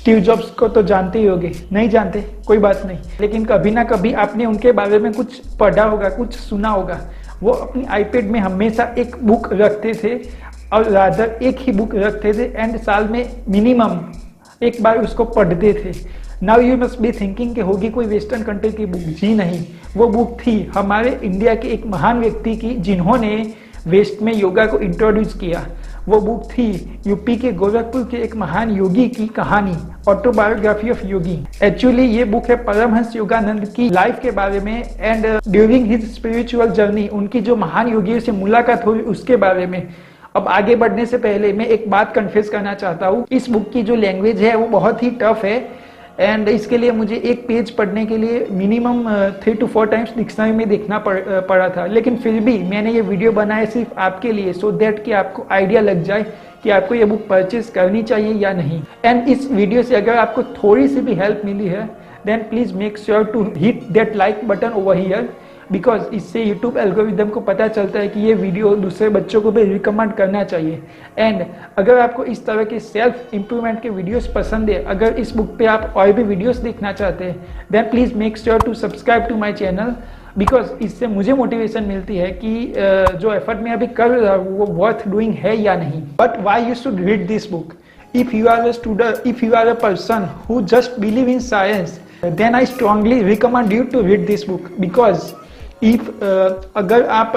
Steve jobs को तो जानते ही होगे, नहीं जानते कोई बात नहीं, लेकिन कभी ना कभी आपने उनके बारे में कुछ पढ़ा होगा, कुछ सुना होगा। वो अपनी आईपैड में हमेशा एक बुक रखते थे और रादर एक ही बुक रखते थे एंड साल में मिनिमम एक बार उसको पढ़ते थे। Now you must be thinking कि होगी कोई वेस्टर्न कंट्री की बुक। जी नहीं, वो बुक थी हमारे इंडिया के एक महान व्यक्ति की जिन्होंने वेस्ट में योगा को इंट्रोड्यूस किया। वो बुक थी यूपी के गोरखपुर के एक महान योगी की कहानी, ऑटोबायोग्राफी ऑफ योगी। एक्चुअली ये बुक है परमहंस योगानंद की लाइफ के बारे में and during his spiritual journey उनकी जो महान योगियों से मुलाकात हुई उसके बारे में। अब आगे बढ़ने से पहले मैं एक बात कन्फेस करना चाहता हूँ, इस बुक की जो लैंग्वेज है वो बहुत ही टफ है एंड इसके लिए मुझे एक पेज पढ़ने के लिए मिनिमम 3 to 4 टाइम्स डिक्शनरी में देखना पड़ा था। लेकिन फिर भी मैंने ये वीडियो बनाया सिर्फ आपके लिए, सो दैट कि आपको आइडिया लग जाए कि आपको ये बुक परचेज करनी चाहिए या नहीं। एंड इस वीडियो से अगर आपको थोड़ी सी भी हेल्प मिली है then please make sure to hit that like button over here, because इससे यूट्यूब एल्गोरिदम को पता चलता है कि ये वीडियो दूसरे बच्चों को भी रिकमेंड करना चाहिए। एंड अगर आपको इस तरह के सेल्फ इम्प्रूवमेंट के वीडियोस पसंद है, अगर इस बुक पे आप और भी वीडियोस देखना चाहते हैं then please make sure to subscribe to my channel, because इससे मुझे मोटिवेशन मिलती है कि जो एफर्ट मैं अभी कर रहा हूँ वो वर्थ डूइंग है या नहीं। But why you should read this book? If you are a student, if you are a person who just believe in science then I strongly recommend you to read this book, because अगर आप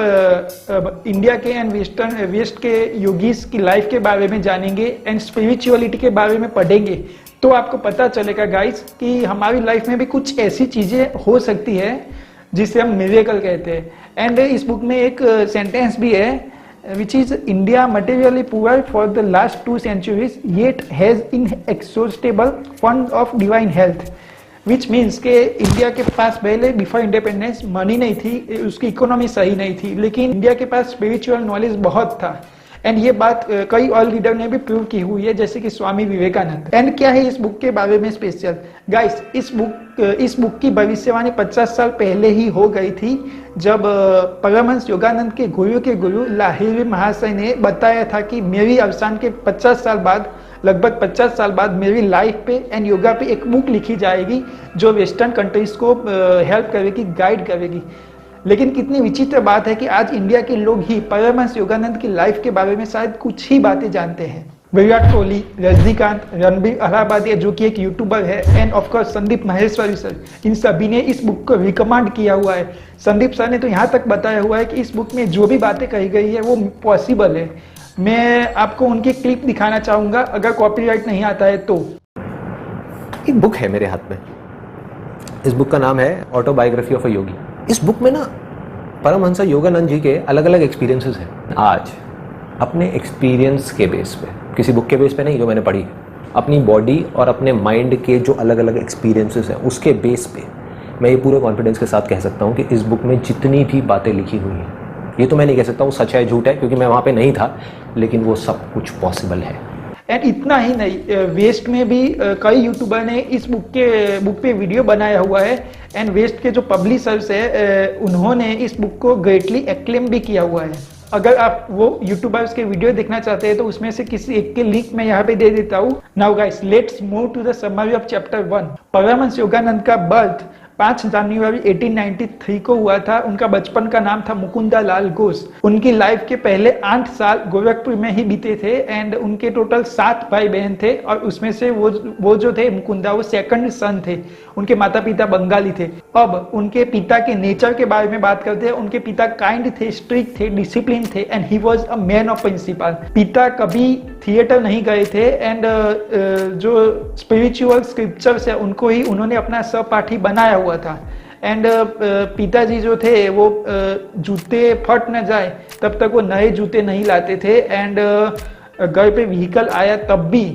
India के and west के yogis की life के बारे में जानेंगे and spirituality के बारे में पढ़ेंगे तो आपको पता चलेगा गाइस कि हमारी लाइफ में भी कुछ ऐसी चीजें हो सकती है जिसे हम मिरेकल कहते हैं। एंड इस बुक में एक सेंटेंस भी है which is India materially poor for the last 2 centuries yet has inexhaustible fund of divine health, which means के इंडिया के पास पहले बिफोर इंडिपेंडेंस मनी नहीं थी, उसकी इकोनॉमी सही नहीं थी, लेकिन इंडिया के पास स्पिरिचुअल नॉलेज बहुत था। एंड ये बात कई और लीडर ने भी प्रूव की हुई है जैसे कि स्वामी विवेकानंद। एंड क्या है इस बुक के बारे में स्पेशल गाइस? इस बुक की भविष्यवाणी 50 साल पहले ही हो गई थी जब परमहंस योगानंद के गुरु लाहिरी महाशय ने बताया था कि मेरी अवसान के 50 साल बाद, लगभग 50 साल बाद मेरी लाइफ पे एंड योगा पे एक बुक लिखी जाएगी जो वेस्टर्न कंट्रीज को हेल्प करेगी, गाइड करेगी। लेकिन कितनी विचित्र बात है कि आज इंडिया के लोग ही परमहंस योगानंद की लाइफ के बारे में शायद कुछ ही बातें जानते हैं। विराट कोहली, रजनीकांत, रणबीर अलाहाबादिया जो कि एक यूट्यूबर है and of course Sandeep Maheshwari sir, इन सभी ने इस बुक को रिकमेंड किया हुआ है। संदीप सर ने तो यहाँ तक बताया हुआ है कि इस बुक में जो भी बातें कही गई है वो पॉसिबल है। मैं आपको उनकी क्लिप दिखाना चाहूंगा अगर कॉपीराइट नहीं आता है तो। एक बुक है मेरे हाथ में, इस बुक का नाम है ऑटोबायोग्राफी ऑफ अ योगी। इस बुक में ना परमहंस योगानंद जी के अलग अलग एक्सपीरियंसेस हैं। आज अपने एक्सपीरियंस के बेस पे, किसी बुक के बेस पे नहीं जो मैंने पढ़ी, अपनी बॉडी और अपने माइंड के जो अलग अलग एक्सपीरियंसेस हैं उसके बेस पे मैं ये पूरे कॉन्फिडेंस के साथ कह सकता हूँ कि इस बुक में जितनी भी बातें लिखी हुई हैं, ये तो मैं नहीं कह सकता वो सच है झूठ है क्योंकि मैं वहाँ पे नहीं था, लेकिन वो सब कुछ पॉसिबल है। एंड इतना ही नहीं, वेस्ट में भी कई यूट्यूबर ने इस बुक पे वीडियो बनाया हुआ है एंड वेस्ट के जो पब्लिशर्स है उन्होंने इस बुक को ग्रेटली एक्लेम भी किया हुआ है। अगर आप वो यूट्यूबर्स के वीडियो देखना चाहते हैं तो उसमें से किसी एक के लिंक मैं यहाँ पे दे देता हूँ। Now guys let's move to the summary of chapter 1। Paramahansa Yogananda का बर्थ 5 जनवरी 1893 को हुआ था। उनका बचपन का नाम था मुकुंदा लाल घोष। उनकी लाइफ के पहले 8 साल गोरखपुर में ही बीते थे एंड उनके टोटल 7 भाई बहन थे और उसमें से वो जो थे मुकुंदा वो सेकंड सन थे। उनके माता पिता बंगाली थे। अब उनके पिता के नेचर के बारे में बात करते हैं। उनके पिता काइंड थे, स्ट्रिक्ट थे, डिसिप्लिन थे and he was a man of principle. पिता कभी थिएटर नहीं गए थे एंड जो स्पिरिचुअल स्क्रिप्चर्स है उनको ही उन्होंने अपना सहपाठी बनाया हुआ था। एंड पिताजी जो थे वो जूते फट न जाए तब तक वो नए जूते नहीं लाते थे एंड घर पे व्हीकल आया तब भी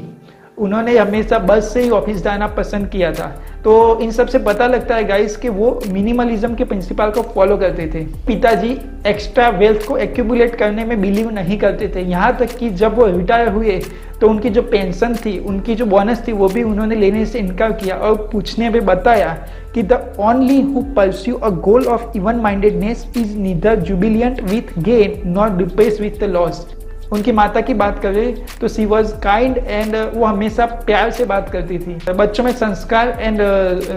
उन्होंने हमेशा बस से ही ऑफिस जाना पसंद किया था। तो इन सब से पता लगता है गाइस कि वो मिनिमलिज्म के प्रिंसिपल को फॉलो करते थे। पिताजी एक्स्ट्रा वेल्थ को एक्यूमुलेट करने में बिलीव नहीं करते थे, यहाँ तक कि जब वो रिटायर हुए तो उनकी जो पेंशन थी, उनकी जो बोनस थी वो भी उन्होंने लेने से इनकार किया और पूछने में बताया कि the only who pursue a goal of even mindedness is neither Jubilant with gain not depressed with the loss. उनकी माता की बात करें तो सी वॉज काइंड एंड वो हमेशा प्यार से बात करती थी। बच्चों में संस्कार एंड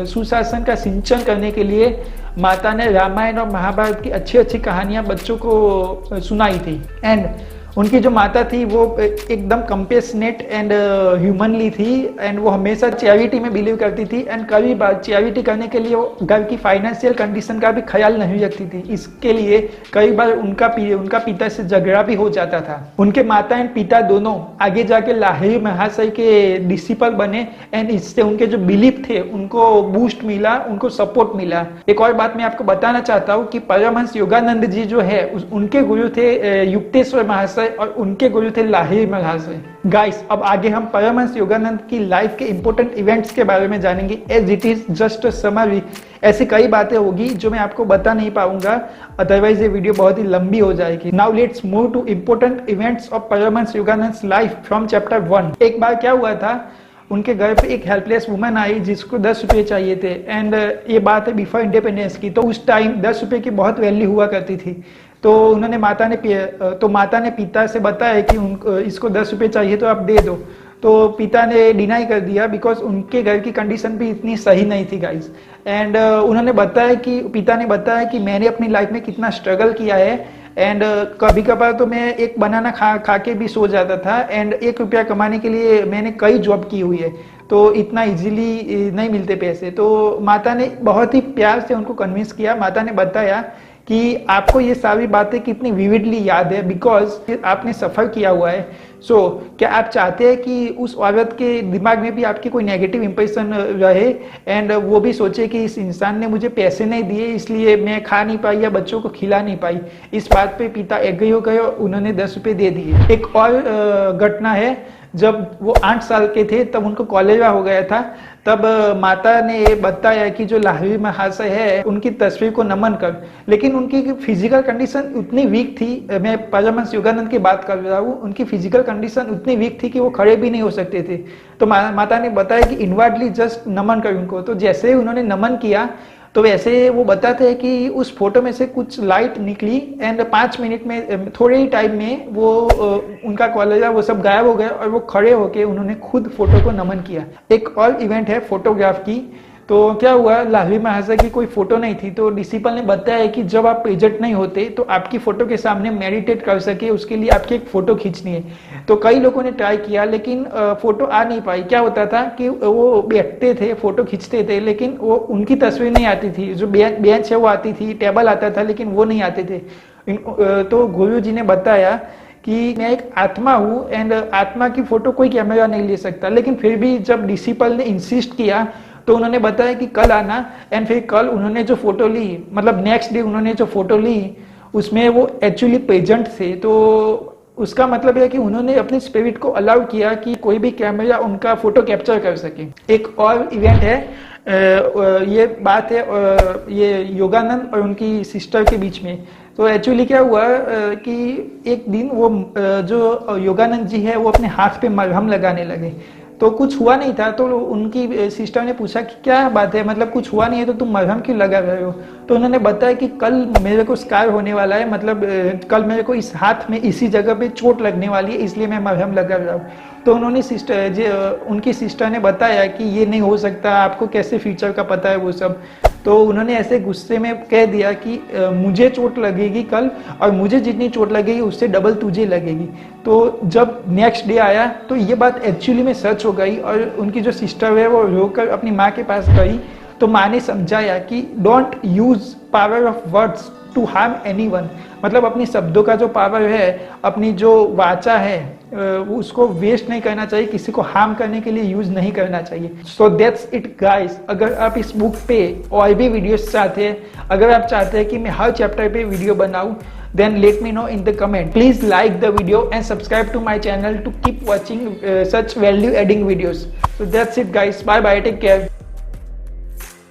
सुशासन का सिंचन करने के लिए माता ने रामायण और महाभारत की अच्छी अच्छी कहानियां बच्चों को सुनाई थी। एंड उनकी जो माता थी वो एकदम कंपेशनेट एंड ह्यूमनली थी एंड वो हमेशा चैरिटी में बिलीव करती थी एंड कभी बार चैरिटी करने के लिए वो घर की फाइनेंशियल कंडीशन का भी ख्याल नहीं रखती थी। इसके लिए कई बार उनका पिता से झगड़ा भी हो जाता था। उनके माता एंड पिता दोनों आगे जाके लाहिरी महाशय के डिसिपल बने एंड इससे उनके जो बिलीफ थे उनको बूस्ट मिला, उनको सपोर्ट मिला। एक और बात मैं आपको बताना चाहता हूँ कि परमहंस योगानंद जी जो है उनके गुरु थे युक्तेश्वर महाशय और उनके गुरु थे लाहिरी महाशय। गाइस, अब आगे हम परमहंस योगानंद की लाइफ के इंपॉर्टेंट इवेंट्स के बारे में जानेंगे। As it is just a summary. ऐसी कई बातें होगी जो मैं आपको बता नहीं पाऊंगा, अदरवाइज ये वीडियो बहुत ही लंबी हो जाएगी। Now let's move to important events of Paramahansa Yogananda life from chapter 1। एक बार क्या हुआ था, उनके घर पे एक हेल्पलेस वुमन आई जिसको 10 रुपये चाहिए थे एंड ये बात है बिफोर इंडिपेंडेंस की। तो उस टाइम 10 रुपये की बहुत वैल्यू हुआ करती थी। तो उन्होंने माता ने पिता से बताया कि उनको इसको 10 रुपये चाहिए तो आप दे दो। तो पिता ने डिनाई कर दिया बिकॉज उनके घर की कंडीशन भी इतनी सही नहीं थी गाइस। एंड पिता ने बताया कि मैंने अपनी लाइफ में कितना स्ट्रगल किया है एंड कभी कभार तो मैं एक बनाना खा के भी सो जाता था एंड 1 रुपया कमाने के लिए मैंने कई जॉब की हुई है, तो इतना इजीली नहीं मिलते पैसे। तो माता ने बहुत ही प्यार से उनको कन्विंस किया। माता ने बताया कि आपको ये सारी बातें कितनी विविडली याद है बिकॉज आपने सफ़र किया हुआ है। सो क्या आप चाहते हैं कि उस औरत के दिमाग में भी आपकी कोई नेगेटिव इंप्रेशन रहे एंड वो भी सोचे कि इस इंसान ने मुझे पैसे नहीं दिए इसलिए मैं खा नहीं पाई या बच्चों को खिला नहीं पाई। इस बात पे पिता एग्री हो गए और उन्होंने 10 रुपये दे दिए। एक और घटना है, जब वो 8 साल के थे तब उनको कॉलेरा हो गया था। तब माता ने बताया कि जो लाहिरी महाशय है उनकी तस्वीर को नमन कर, लेकिन उनकी फिजिकल कंडीशन उतनी वीक थी। मैं परमहंस योगानंद की बात कर रहा हूँ। उनकी फिजिकल कंडीशन उतनी वीक थी कि वो खड़े भी नहीं हो सकते थे। तो माता ने बताया कि इनवर्डली जस्ट नमन कर उनको। तो जैसे ही उन्होंने नमन किया तो वैसे वो बताते हैं कि उस फोटो में से कुछ लाइट निकली एंड 5 मिनट में, थोड़े ही टाइम में वो उनका कॉलेरा वो सब गायब हो गया और वो खड़े होके उन्होंने खुद फोटो को नमन किया। एक और इवेंट है फोटोग्राफ की। तो क्या हुआ, लाहिरी महाशय की कोई फोटो नहीं थी तो डिसिपल ने बताया कि जब आप प्रेजेंट नहीं होते तो आपकी फोटो के सामने मेडिटेट कर सके उसके लिए आपकी एक फोटो खींचनी है। तो कई लोगों ने ट्राई किया लेकिन फोटो आ नहीं पाई। क्या होता था कि वो बैठते थे, फोटो खींचते थे लेकिन वो उनकी तस्वीर नहीं आती थी। जो बेंच है वो आती थी, टेबल आता था लेकिन वो नहीं आते थे। तो गुरु जी ने बताया कि मैं एक आत्मा हूँ एंड आत्मा की फोटो कोई कैमरा नहीं ले सकता। लेकिन फिर भी जब डिसिपल ने इंसिस्ट किया तो उन्होंने बताया कि कल आना एंड फिर कल उन्होंने जो फोटो ली, मतलब नेक्स्ट डे उन्होंने जो फोटो ली उसमें वो एक्चुअली प्रेजेंट थे। तो उसका मतलब है कि उन्होंने अपने स्पिरिट को अलाउ किया कि कोई भी कैमरा उनका फोटो कैप्चर कर सके। एक और इवेंट है, ये बात है ये योगानंद और उनकी सिस्टर के बीच में। तो एक्चुअली क्या हुआ कि एक दिन वो जो योगानंद जी है वो अपने हाथ पे मरहम लगाने लगे। तो कुछ हुआ नहीं था। तो उनकी सिस्टर ने पूछा कि क्या बात है, मतलब कुछ हुआ नहीं है तो तुम मरहम क्यों लगा रहे हो। तो उन्होंने बताया कि कल मेरे को स्कार होने वाला है, मतलब कल मेरे को इस हाथ में इसी जगह पे चोट लगने वाली है इसलिए मैं मरहम लगा रहा हूँ। तो उन्होंने उनकी सिस्टर ने बताया कि ये नहीं हो सकता, आपको कैसे फ्यूचर का पता है वो सब। तो उन्होंने ऐसे गुस्से में कह दिया कि मुझे चोट लगेगी कल और मुझे जितनी चोट लगेगी उससे डबल तुझे लगेगी। तो जब नेक्स्ट डे आया तो ये बात एक्चुअली में सच हो गई और उनकी जो सिस्टर है वो रोकर अपनी माँ के पास गई। तो माँ ने समझाया कि don't use power of words to harm anyone, मतलब अपनी शब्दों का जो पावर है, अपनी जो वाचा है उसको वेस्ट नहीं करना चाहिए, किसी को हार्म करने के लिए यूज नहीं करना चाहिए। So that's it guys. अगर आप इस बुक पे और भी वीडियोस चाहते हैं, अगर आप चाहते हैं कि मैं हर चैप्टर पे वीडियो बनाऊं, then let me know in the comment. Please like the video and subscribe to my channel to keep watching such value adding videos. So that's it guys. Bye bye. Take care.